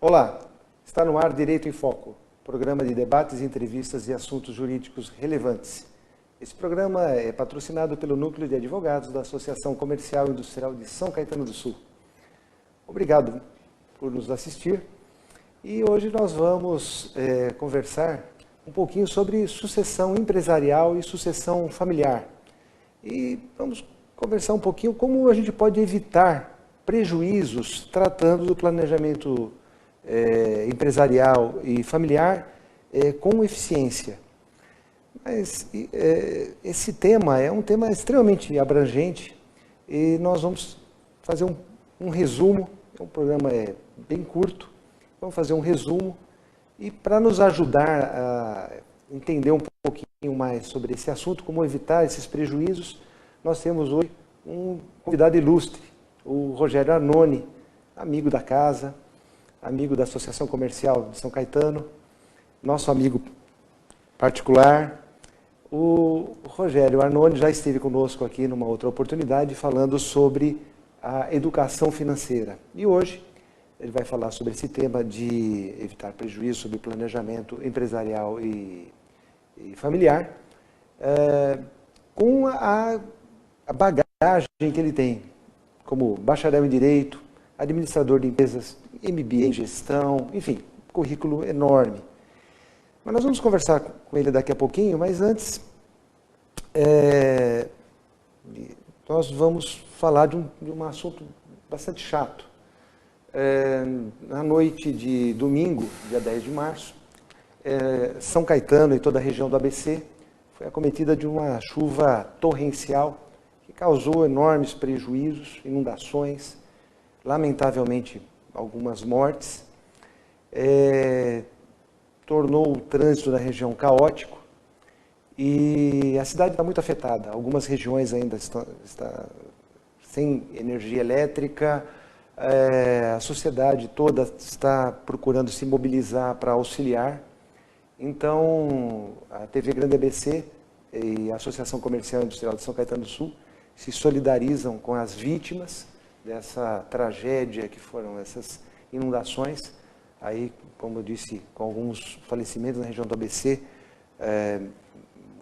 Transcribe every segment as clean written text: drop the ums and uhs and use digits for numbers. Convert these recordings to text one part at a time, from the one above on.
Olá, está no ar Direito em Foco, programa de debates, entrevistas e assuntos jurídicos relevantes. Esse programa é patrocinado pelo Núcleo de Advogados da Associação Comercial e Industrial de São Caetano do Sul. Obrigado por nos assistir e hoje nós vamos conversar um pouquinho sobre sucessão empresarial e sucessão familiar. E vamos conversar um pouquinho como a gente pode evitar prejuízos tratando do planejamento empresarial e familiar com eficiência. Mas esse tema é um tema extremamente abrangente e nós vamos fazer um resumo. O programa é bem curto, vamos fazer um resumo e para nos ajudar a entender um pouquinho mais sobre esse assunto, como evitar esses prejuízos, nós temos hoje um convidado ilustre, o Rogério Arnone, amigo da casa, amigo da Associação Comercial de São Caetano, nosso amigo particular. O Rogério Arnone já esteve conosco aqui numa outra oportunidade falando sobre a educação financeira. E hoje ele vai falar sobre esse tema de evitar prejuízo sobre planejamento empresarial e familiar, com a bagagem que ele tem como bacharel em Direito, administrador de empresas, MBA em Gestão, enfim, currículo enorme. Mas nós vamos conversar com ele daqui a pouquinho, mas antes nós vamos falar de um assunto bastante chato. Na noite de domingo, dia 10 de março, São Caetano e toda a região do ABC foi acometida de uma chuva torrencial que causou enormes prejuízos, inundações, lamentavelmente algumas mortes, tornou o trânsito da região caótico e a cidade está muito afetada. Algumas regiões ainda estão sem energia elétrica, a sociedade toda está procurando se mobilizar para auxiliar. Então, a TV Grande ABC e a Associação Comercial e Industrial de São Caetano do Sul se solidarizam com as vítimas dessa tragédia que foram essas inundações. Aí, como eu disse, com alguns falecimentos na região do ABC,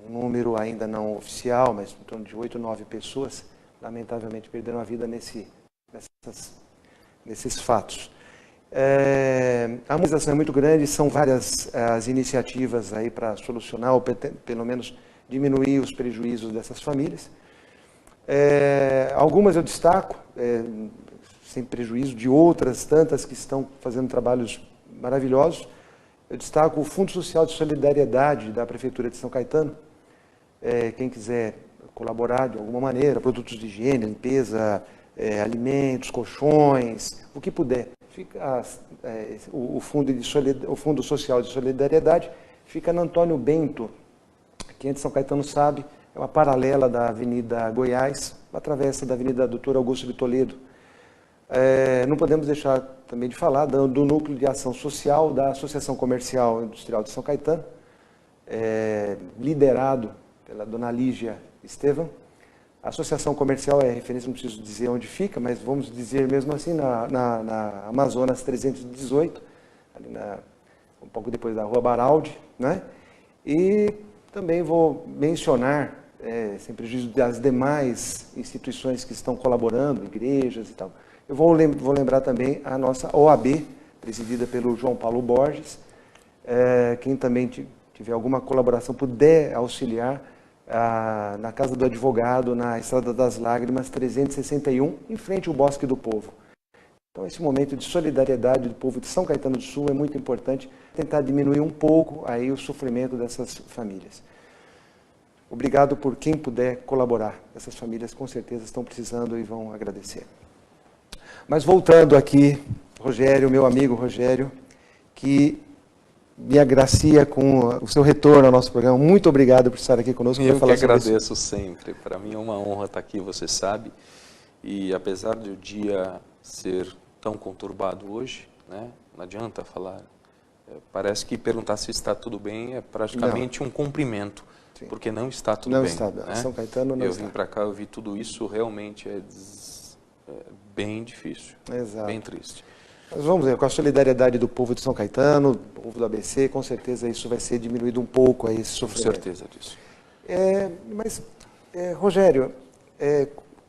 um número ainda não oficial, mas em torno de 8 ou 9 pessoas, lamentavelmente, perderam a vida nesses fatos. A mobilização é muito grande, são várias as iniciativas aí para solucionar, ou pelo menos diminuir os prejuízos dessas famílias. Algumas eu destaco, sem prejuízo de outras tantas que estão fazendo trabalhos maravilhosos. Eu destaco o Fundo Social de Solidariedade da Prefeitura de São Caetano. Quem quiser colaborar de alguma maneira, produtos de higiene, limpeza, alimentos, colchões, o que puder. O Fundo Social de Solidariedade fica na Antônio Bento. Quem é de São Caetano sabe, é uma paralela da Avenida Goiás, uma travessa da Avenida Doutor Augusto de Toledo. Não podemos deixar também de falar do Núcleo de Ação Social da Associação Comercial e Industrial de São Caetano, liderado pela dona Lígia Estevam. A Associação Comercial é referência, não preciso dizer onde fica, mas vamos dizer mesmo assim, na Amazonas 318, ali um pouco depois da Rua Baraldi, né? E também vou mencionar, sem prejuízo das demais instituições que estão colaborando, igrejas e tal. Eu vou lembrar também a nossa OAB, presidida pelo João Paulo Borges. Quem também tiver alguma colaboração, puder auxiliar, na Casa do Advogado, na Estrada das Lágrimas, 361, em frente ao Bosque do Povo. Então, esse momento de solidariedade do povo de São Caetano do Sul é muito importante, tentar diminuir um pouco aí o sofrimento dessas famílias. Obrigado por quem puder colaborar. Essas famílias com certeza estão precisando e vão agradecer. Mas voltando aqui, Rogério, meu amigo Rogério, que me agracia com o seu retorno ao nosso programa. Muito obrigado por estar aqui conosco. Eu que agradeço sempre. Para mim é uma honra estar aqui, você sabe. E apesar de o dia ser tão conturbado hoje, né, não adianta falar. Parece que perguntar se está tudo bem é praticamente um cumprimento. Sim. Porque não está tudo bem. Não está, né? São Caetano não está. Eu vim para cá, eu vi tudo isso, realmente é bem difícil. Exato. Bem triste. Mas vamos ver, com a solidariedade do povo de São Caetano, do povo do ABC, com certeza isso vai ser diminuído um pouco, aí, esse sofrimento. Com certeza disso. Rogério,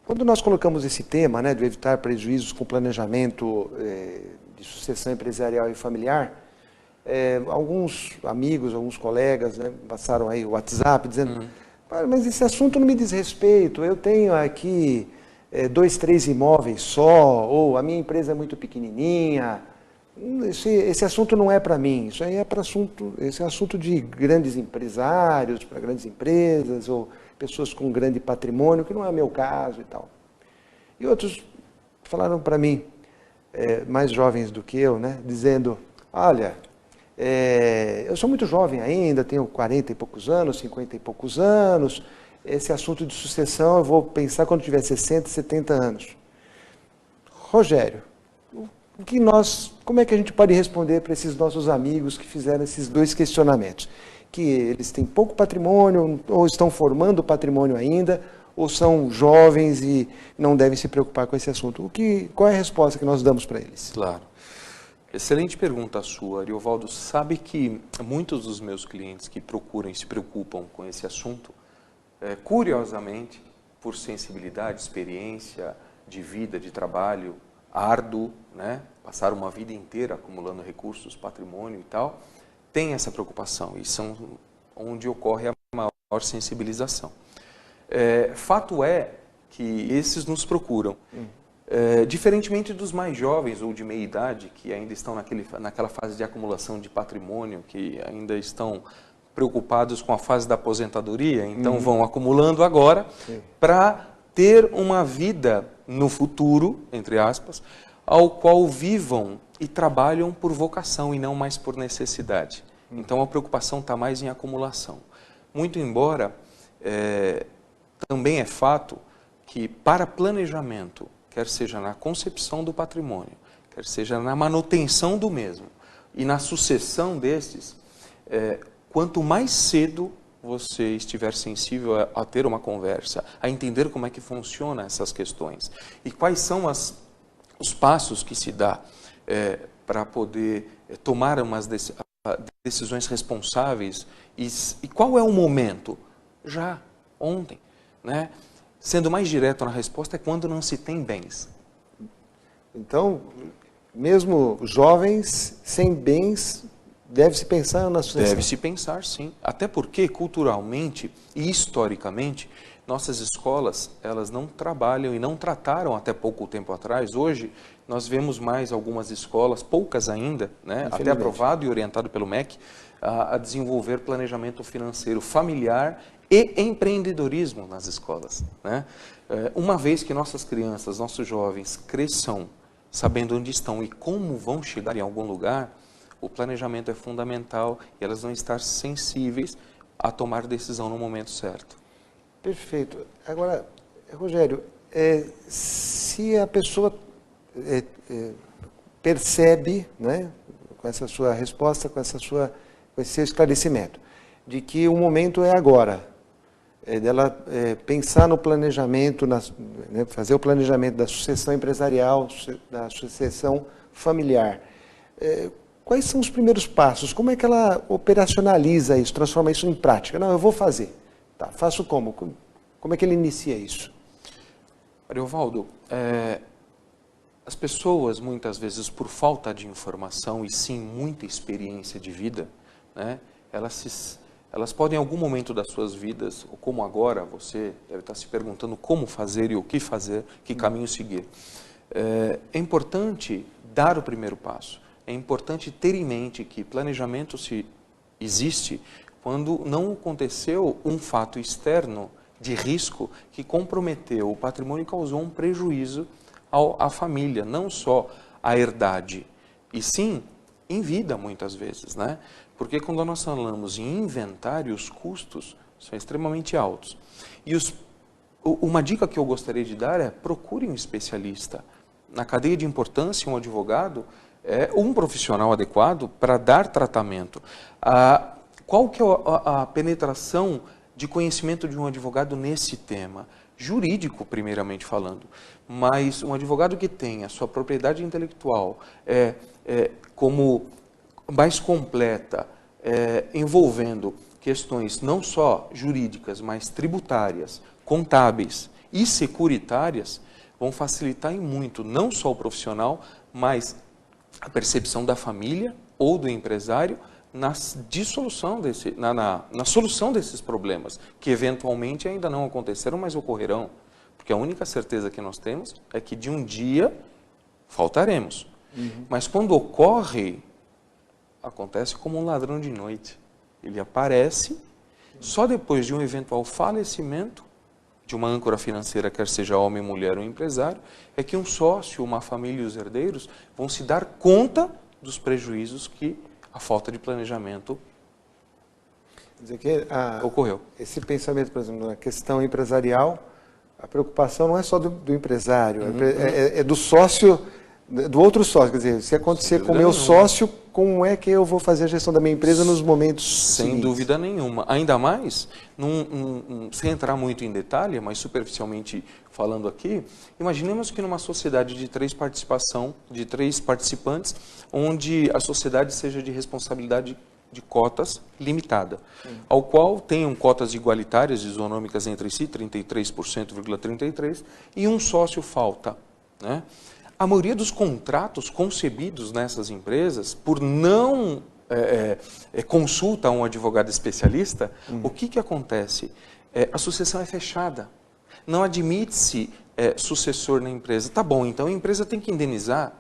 quando nós colocamos esse tema, né, de evitar prejuízos com planejamento de sucessão empresarial e familiar, alguns amigos, alguns colegas, né, passaram aí o WhatsApp dizendo, mas esse assunto não me diz respeito, eu tenho aqui 2, 3 imóveis só, ou a minha empresa é muito pequenininha, esse assunto não é para mim, isso aí esse é assunto de grandes empresários, para grandes empresas, ou pessoas com grande patrimônio, que não é meu caso e tal. E outros falaram para mim, mais jovens do que eu, né, dizendo, olha, eu sou muito jovem ainda, tenho 40 e poucos anos, 50 e poucos anos, esse assunto de sucessão eu vou pensar quando tiver 60, 70 anos. Rogério, como é que a gente pode responder para esses nossos amigos que fizeram esses 2 questionamentos? Que eles têm pouco patrimônio, ou estão formando patrimônio ainda, ou são jovens e não devem se preocupar com esse assunto. Qual é a resposta que nós damos para eles? Claro. Excelente pergunta a sua, Ariovaldo. Sabe que muitos dos meus clientes que procuram e se preocupam com esse assunto, curiosamente, por sensibilidade, experiência de vida, de trabalho árduo, né? Passar uma vida inteira acumulando recursos, patrimônio e tal, tem essa preocupação e são onde ocorre a maior sensibilização. Fato é que esses nos procuram, diferentemente dos mais jovens ou de meia idade, que ainda estão naquela fase de acumulação de patrimônio, que ainda estão preocupados com a fase da aposentadoria, então vão acumulando agora para ter uma vida no futuro, entre aspas, ao qual vivam e trabalham por vocação e não mais por necessidade. Então a preocupação está mais em acumulação. Muito embora, também é fato que para planejamento, quer seja na concepção do patrimônio, quer seja na manutenção do mesmo e na sucessão desses, quanto mais cedo você estiver sensível a ter uma conversa, a entender como é que funciona essas questões e quais são os passos que se dá para poder tomar umas decisões responsáveis e qual é o momento? Já, ontem, né? Sendo mais direto na resposta, é quando não se tem bens. Então, mesmo jovens, sem bens, deve-se pensar na sucessão? Deve-se pensar, sim. Até porque, culturalmente e historicamente, nossas escolas, elas não trabalham e não trataram até pouco tempo atrás. Hoje, nós vemos mais algumas escolas, poucas ainda, né, até aprovado e orientado pelo MEC, a desenvolver planejamento financeiro familiar e empreendedorismo nas escolas, né? Uma vez que nossas crianças, nossos jovens cresçam sabendo onde estão e como vão chegar em algum lugar, o planejamento é fundamental e elas vão estar sensíveis a tomar decisão no momento certo. Perfeito. Agora, Rogério, se a pessoa percebe, né, com essa sua resposta, com esse seu esclarecimento, de que o momento é agora, dela pensar no planejamento, né, fazer o planejamento da sucessão empresarial, da sucessão familiar. Quais são os primeiros passos? Como é que ela operacionaliza isso, transforma isso em prática? Não, eu vou fazer. Tá, faço como? Como é que ele inicia isso? Ariovaldo, as pessoas, muitas vezes, por falta de informação e sim muita experiência de vida, né, elas podem, em algum momento das suas vidas, ou como agora, você deve estar se perguntando como fazer e o que fazer, que caminho seguir. É importante dar o primeiro passo. É importante ter em mente que planejamento existe quando não aconteceu um fato externo de risco que comprometeu o patrimônio e causou um prejuízo à família, não só à herdade, e sim em vida, muitas vezes, né? Porque quando nós falamos em inventário, os custos são extremamente altos. E uma dica que eu gostaria de dar é: procure um especialista. Na cadeia de importância, um advogado é um profissional adequado para dar tratamento. Qual que é a penetração de conhecimento de um advogado nesse tema? jurídico, primeiramente falando, mas um advogado que tenha sua propriedade intelectual como mais completa, envolvendo questões não só jurídicas, mas tributárias, contábeis e securitárias, vão facilitar em muito, não só o profissional, mas a percepção da família ou do empresário na solução desses problemas, que eventualmente ainda não aconteceram, mas ocorrerão. Porque a única certeza que nós temos é que de um dia faltaremos. Mas quando ocorre, acontece como um ladrão de noite. Ele aparece só depois de um eventual falecimento de uma âncora financeira, quer seja homem, mulher ou empresário, é que um sócio, uma família e os herdeiros vão se dar conta dos prejuízos que a falta de planejamento Quer dizer que ocorreu. Esse pensamento, por exemplo, na questão empresarial, a preocupação não é só do empresário, é do sócio, do outro sócio. Quer dizer, se acontecer com o meu sócio, como é que eu vou fazer a gestão da minha empresa nos momentos Sem seguintes? dúvida nenhuma. Ainda mais, sem entrar muito em detalhe, mas superficialmente falando aqui, imaginemos que numa sociedade de três participantes, onde a sociedade seja de responsabilidade de cotas limitada, ao qual tenham cotas igualitárias, isonômicas entre si, 33%,33%, e um sócio falta, né? A maioria dos contratos concebidos nessas empresas, por não consulta a um advogado especialista, o que acontece? A sucessão é fechada. Não admite-se sucessor na empresa. Tá bom, então a empresa tem que indenizar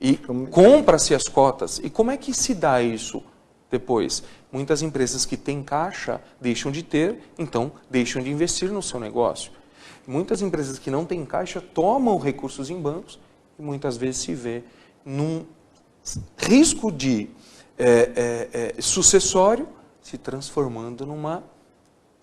e compra-se as cotas. E como é que se dá isso depois? Muitas empresas que têm caixa deixam de ter, então deixam de investir no seu negócio. Muitas empresas que não têm caixa tomam recursos em bancos e muitas vezes se vê num risco de sucessório se transformando numa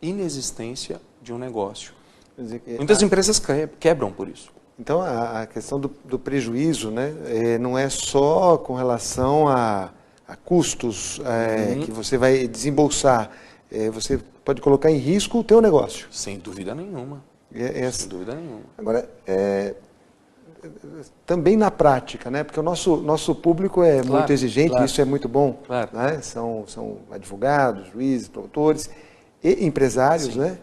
inexistência de um negócio. Quer dizer que Muitas empresas quebram por isso. Então, a questão do prejuízo, né, não é só com relação a custos que você vai desembolsar. Você pode colocar em risco o teu negócio. Sem dúvida nenhuma. Sem dúvida nenhuma. Agora, também na prática, né? Porque o nosso público é muito exigente, isso é muito bom. Claro. Né? São advogados, juízes, promotores e empresários. Né?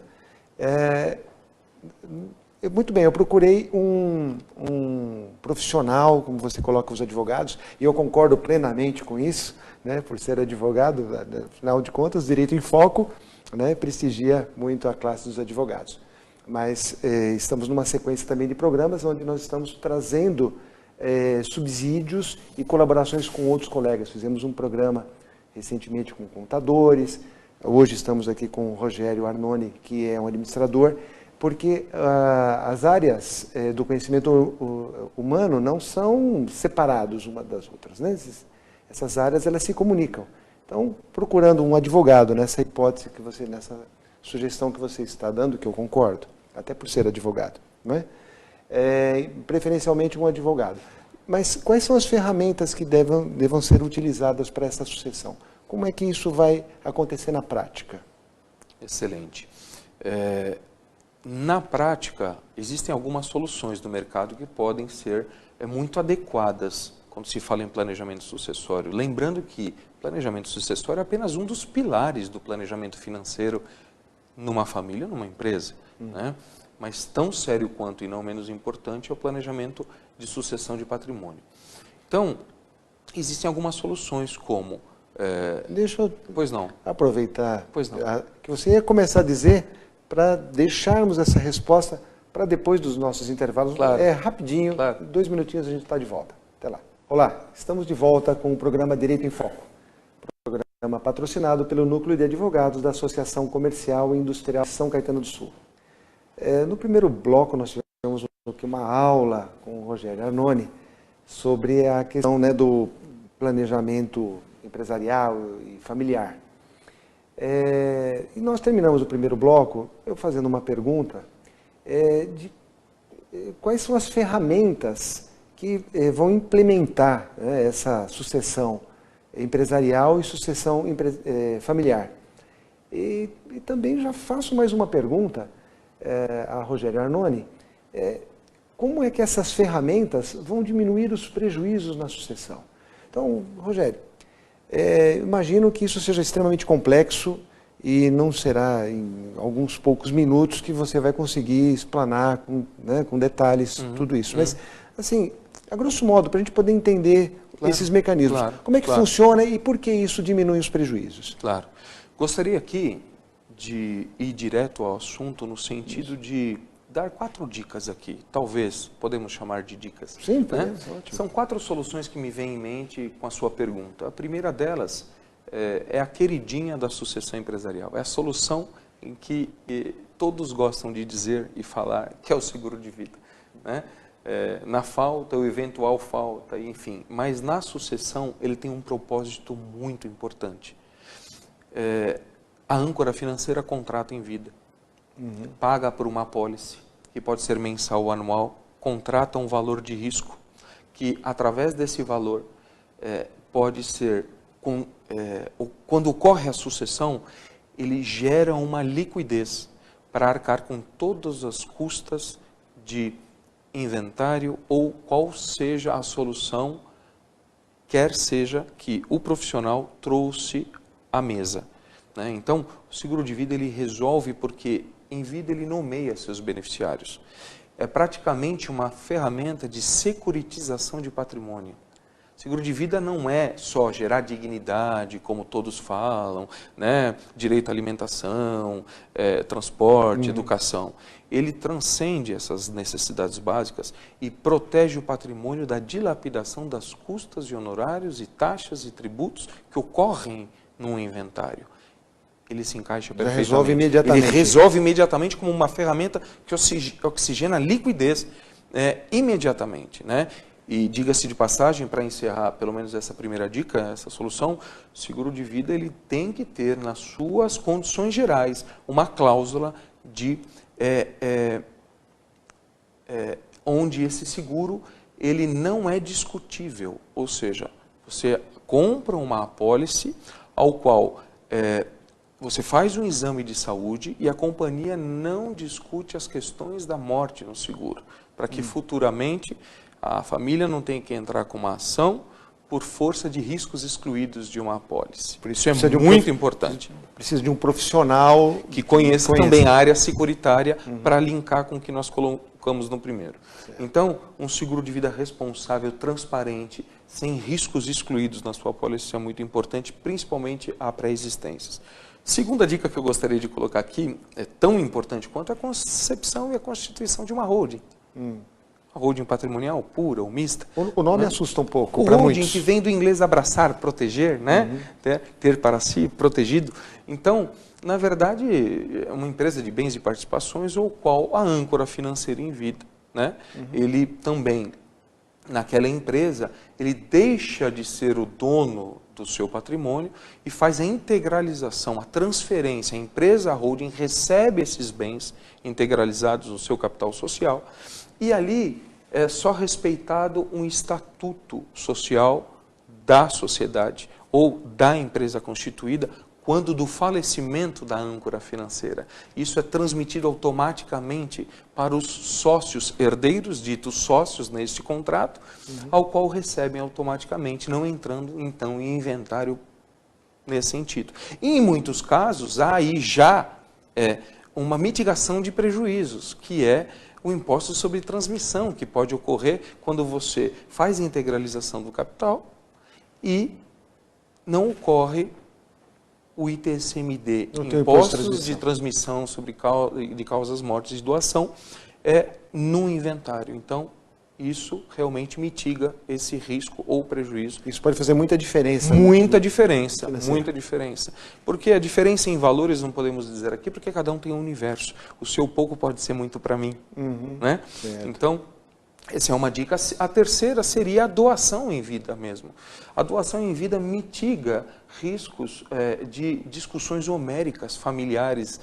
Muito bem, eu procurei um profissional, como você coloca os advogados, e eu concordo plenamente com isso, né? Por ser advogado, afinal de contas, Direito em Foco, né? Prestigia muito a classe dos advogados. Mas estamos numa sequência também de programas onde nós estamos trazendo subsídios e colaborações com outros colegas. Fizemos um programa recentemente com contadores, hoje estamos aqui com o Rogério Arnone, que é um administrador, porque as áreas do conhecimento humano não são separadas uma das outras, né? Essas áreas, elas se comunicam. Então, procurando um advogado nessa hipótese que você, nessa sugestão que você está dando, que eu concordo, até por ser advogado, não é? Preferencialmente um advogado. Mas quais são as ferramentas que devam ser utilizadas para essa sucessão? Como é que isso vai acontecer na prática? Excelente. Na prática, existem algumas soluções do mercado que podem ser muito adequadas quando se fala em planejamento sucessório. Lembrando que planejamento sucessório é apenas um dos pilares do planejamento financeiro numa família, numa empresa. Né? Mas tão sério quanto e não menos importante é o planejamento de sucessão de patrimônio. Então, existem algumas soluções como... Deixa eu aproveitar que você ia começar a dizer para deixarmos essa resposta para depois dos nossos intervalos. Claro. Rapidinho, claro. 2 minutinhos a gente está de volta. Até lá. Olá, estamos de volta com o programa Direito em Foco. Programa patrocinado pelo Núcleo de Advogados da Associação Comercial e Industrial de São Caetano do Sul. No primeiro bloco nós tivemos aqui uma aula com o Rogério Arnone sobre a questão, né, do planejamento empresarial e familiar. E nós terminamos o primeiro bloco eu fazendo uma pergunta de quais são as ferramentas que vão implementar, né, essa sucessão empresarial e sucessão familiar. E também já faço mais uma pergunta. a Rogério Arnone, como é que essas ferramentas vão diminuir os prejuízos na sucessão. Então, Rogério, imagino que isso seja extremamente complexo e não será em alguns poucos minutos que você vai conseguir explanar com detalhes tudo isso. Mas, assim, a grosso modo, para a gente poder entender esses mecanismos, como é que funciona e por que isso diminui os prejuízos? Claro. Gostaria aqui de ir direto ao assunto no sentido de dar 4 dicas aqui, talvez podemos chamar de dicas. Sim, né? Ótimo. São 4 soluções que me vêm em mente com a sua pergunta. A primeira delas é a queridinha da sucessão empresarial, é a solução em que todos gostam de dizer e falar, que é o seguro de vida. Né? Na falta, o eventual falta, enfim, mas na sucessão ele tem um propósito muito importante. A âncora financeira contrata em vida. Paga por uma apólice, que pode ser mensal ou anual, contrata um valor de risco, que através desse valor pode ser, quando ocorre a sucessão, ele gera uma liquidez para arcar com todas as custas de inventário ou qual seja a solução, quer seja que o profissional trouxe à mesa. Né? Então, o seguro de vida ele resolve porque em vida ele nomeia seus beneficiários. É praticamente uma ferramenta de securitização de patrimônio. Seguro de vida não é só gerar dignidade, como todos falam, né? Direito à alimentação, transporte, educação. Ele transcende essas necessidades básicas e protege o patrimônio da dilapidação das custas e honorários e taxas e tributos que ocorrem no inventário. Ele se encaixa perfeitamente. Resolve imediatamente. Ele resolve imediatamente como uma ferramenta que oxigena a liquidez imediatamente. Né? E diga-se de passagem, para encerrar pelo menos essa primeira dica, essa solução, o seguro de vida ele tem que ter nas suas condições gerais uma cláusula de onde esse seguro ele não é discutível. Ou seja, você compra uma apólice ao qual você faz um exame de saúde e a companhia não discute as questões da morte no seguro, para que futuramente a família não tenha que entrar com uma ação por força de riscos excluídos de uma apólice. Por isso é muito importante. Precisa de um profissional que conheça também a área securitária para linkar com o que nós colocamos no primeiro. Então, um seguro de vida responsável, transparente, sem riscos excluídos na sua apólice é muito importante, principalmente a pré-existências. Segunda dica que eu gostaria de colocar aqui, é tão importante quanto a concepção e a constituição de uma holding. Uma holding patrimonial pura ou mista. O nome assusta um pouco. O holding, que vem do inglês abraçar, proteger, né? Ter para si, protegido. Então, na verdade, é uma empresa de bens e participações, ou qual a âncora financeira em vida. Né? Ele também, naquela empresa, ele deixa de ser o dono do seu patrimônio e faz a integralização, a transferência. A empresa, a holding, recebe esses bens integralizados no seu capital social e ali é só respeitado um estatuto social da sociedade ou da empresa constituída quando do falecimento da âncora financeira. Isso é transmitido automaticamente para os sócios herdeiros, ditos sócios neste contrato, ao qual recebem automaticamente, não entrando então em inventário nesse sentido. E em muitos casos, há aí já uma mitigação de prejuízos, que é o imposto sobre transmissão, que pode ocorrer quando você faz a integralização do capital e não ocorre o ITCMD, impostos de transmissão de causas mortes e doação, no inventário. Então, isso realmente mitiga esse risco ou prejuízo. Isso pode fazer muita diferença. Muita diferença. Porque a diferença em valores não podemos dizer aqui, porque cada um tem um universo. O seu pouco pode ser muito para mim. Né? Então, essa é uma dica. A terceira seria a doação em vida mesmo. A doação em vida mitiga riscos de discussões homéricas familiares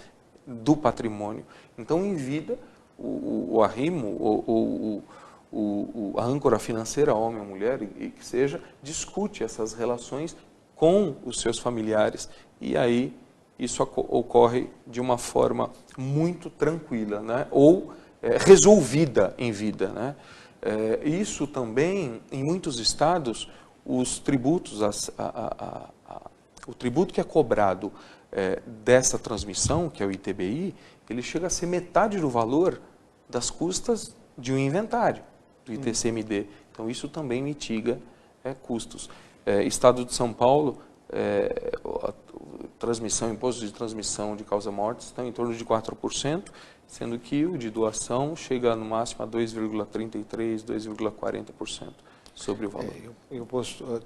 do patrimônio. Então, em vida, o arrimo, a âncora financeira, homem ou mulher, e que seja, discute essas relações com os seus familiares. E aí isso ocorre de uma forma muito tranquila, né? Ou resolvida em vida, né? Isso também, em muitos estados, os tributos, o tributo que é cobrado dessa transmissão, que é o ITBI, ele chega a ser metade do valor das custas de um inventário, do ITCMD. Então, isso também mitiga custos. Estado de São Paulo, imposto de transmissão de causa-morte estão em torno de 4%, sendo que o de doação chega no máximo a 2,33%, 2,40% sobre o valor. O imposto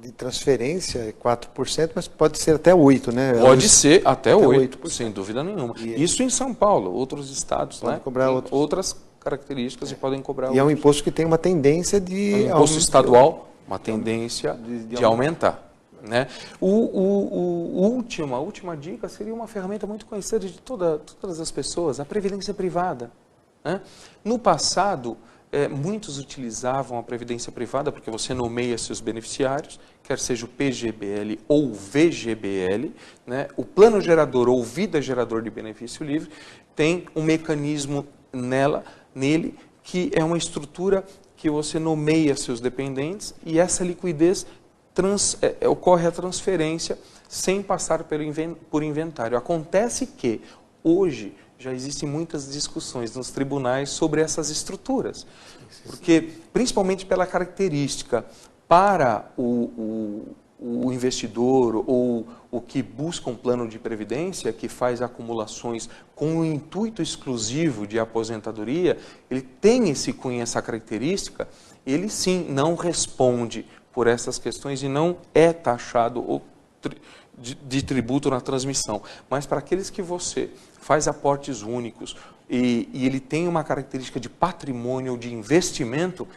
de transferência é 4%, mas pode ser até 8%, né? Pode ser até 8%, sem dúvida nenhuma. Isso em São Paulo, outros estados, né? Cobrar outras características e podem cobrar. E é um imposto que tem uma tendência de... É um imposto estadual, uma tendência de aumentar. Né? A última dica seria uma ferramenta muito conhecida de todas as pessoas, a previdência privada. Né? No passado, muitos utilizavam a previdência privada porque você nomeia seus beneficiários, quer seja o PGBL ou VGBL, né? O plano gerador ou vida gerador de benefício livre tem um mecanismo nele que é uma estrutura que você nomeia seus dependentes e essa liquidez ocorre a transferência sem passar por inventário. Acontece que hoje já existem muitas discussões nos tribunais sobre essas estruturas, porque principalmente pela característica para o investidor ou o que busca um plano de previdência, que faz acumulações com o intuito exclusivo de aposentadoria, ele tem esse cunho, essa característica, ele sim não responde por essas questões e não é taxado de tributo na transmissão. Mas para aqueles que você faz aportes únicos e ele tem uma característica de patrimônio ou de investimento,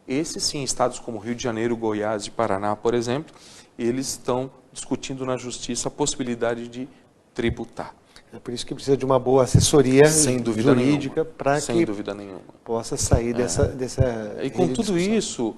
esses sim, estados como Rio de Janeiro, Goiás e Paraná, por exemplo, eles estão discutindo na justiça a possibilidade de tributar. É por isso que precisa de uma boa assessoria jurídica para que possa sair dessa E com tudo isso,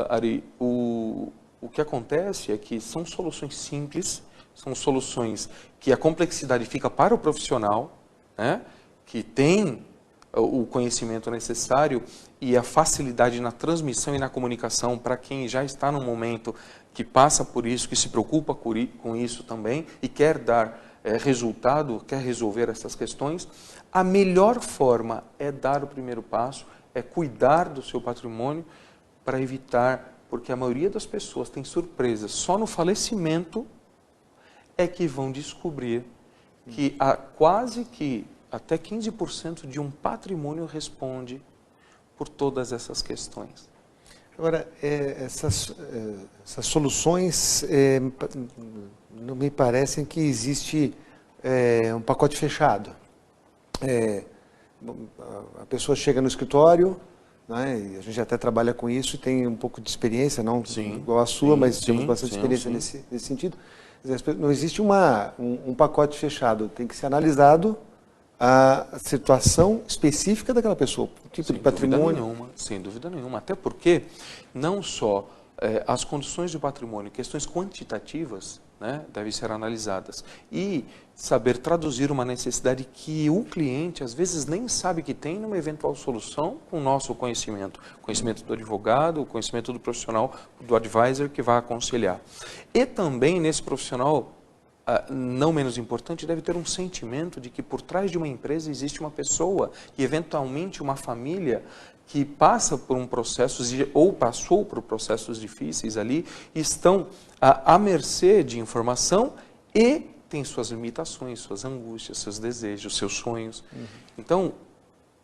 Ari, o que acontece é que são soluções simples, são soluções que a complexidade fica para o profissional, né, que tem o conhecimento necessário e a facilidade na transmissão e na comunicação para quem já está no momento que passa por isso, que se preocupa com isso também e quer dar resultado, quer resolver essas questões. A melhor forma é dar o primeiro passo, é cuidar do seu patrimônio para evitar, porque a maioria das pessoas tem surpresas. Só no falecimento é que vão descobrir que quase que até 15% de um patrimônio responde por todas essas questões. Agora, essas soluções não me parecem que existe um pacote fechado. A pessoa chega no escritório, né, e a gente até trabalha com isso e tem um pouco de experiência, não igual a sua, mas temos bastante experiência nesse sentido. Não existe um pacote fechado, tem que ser analisado a situação específica daquela pessoa, o tipo de patrimônio. Sem dúvida nenhuma, até porque não só as condições do patrimônio, questões quantitativas, né, devem ser analisadas e saber traduzir uma necessidade que o cliente às vezes nem sabe que tem numa eventual solução com o nosso conhecimento do advogado, o conhecimento do profissional, do advisor que vai aconselhar. E também nesse profissional, não menos importante, deve ter um sentimento de que por trás de uma empresa existe uma pessoa e eventualmente uma família que passa por um processo ou passou por processos difíceis ali, estão à mercê de informação e tem suas limitações, suas angústias, seus desejos, seus sonhos. Então,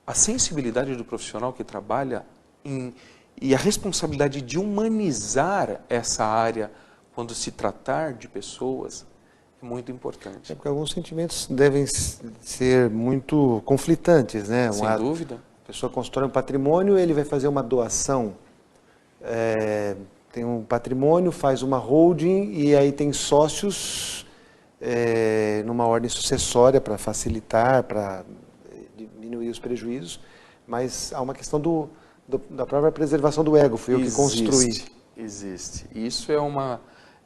a sensibilidade do profissional que trabalha e a responsabilidade de humanizar essa área quando se tratar de pessoas é muito importante. Porque alguns sentimentos devem ser muito conflitantes, né? Sem dúvida. A pessoa constrói um patrimônio, ele vai fazer uma doação, tem um patrimônio, faz uma holding e aí tem sócios numa ordem sucessória para facilitar, para diminuir os prejuízos, mas há uma questão da própria preservação do ego, foi eu que construí. Existe. Isso é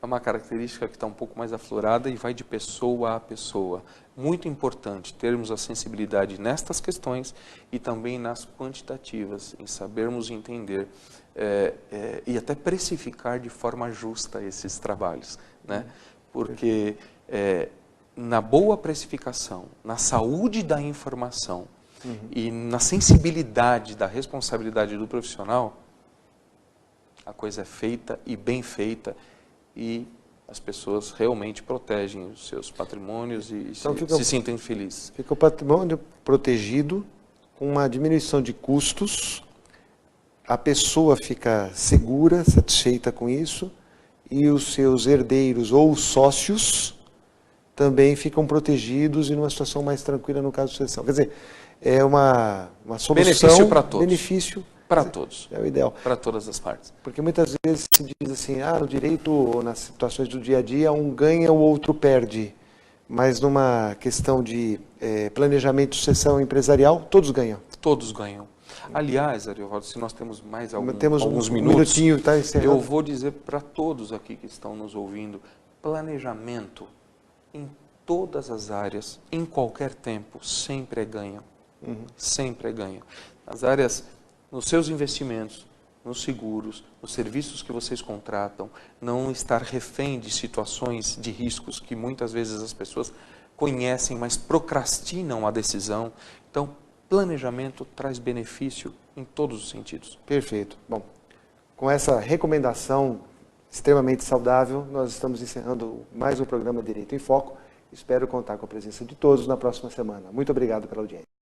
é uma característica que está um pouco mais aflorada e vai de pessoa a pessoa. Muito importante termos a sensibilidade nestas questões e também nas quantitativas, em sabermos entender e até precificar de forma justa esses trabalhos, né? Porque na boa precificação, na saúde da informação e na sensibilidade da responsabilidade do profissional, a coisa é feita e bem feita e as pessoas realmente protegem os seus patrimônios e então se sentem felizes. Fica o patrimônio protegido, com uma diminuição de custos, a pessoa fica segura, satisfeita com isso, e os seus herdeiros ou sócios também ficam protegidos e numa situação mais tranquila no caso de sucessão. Quer dizer, é uma solução... Benefício para todos. Benefício para todos. É o ideal. Para todas as partes. Porque muitas vezes se diz assim, no direito, ou nas situações do dia a dia, um ganha, o outro perde. Mas numa questão de planejamento de sucessão empresarial, todos ganham. Todos ganham. Aliás, Ariovaldo, se nós temos mais alguns minutos, tá eu vou dizer para todos aqui que estão nos ouvindo, planejamento em todas as áreas, em qualquer tempo, sempre é ganho. Sempre é ganho. As áreas, nos seus investimentos, nos seguros, nos serviços que vocês contratam, não estar refém de situações de riscos que muitas vezes as pessoas conhecem, mas procrastinam a decisão. Então, planejamento traz benefício em todos os sentidos. Perfeito. Bom, com essa recomendação extremamente saudável, nós estamos encerrando mais um programa Direito em Foco. Espero contar com a presença de todos na próxima semana. Muito obrigado pela audiência.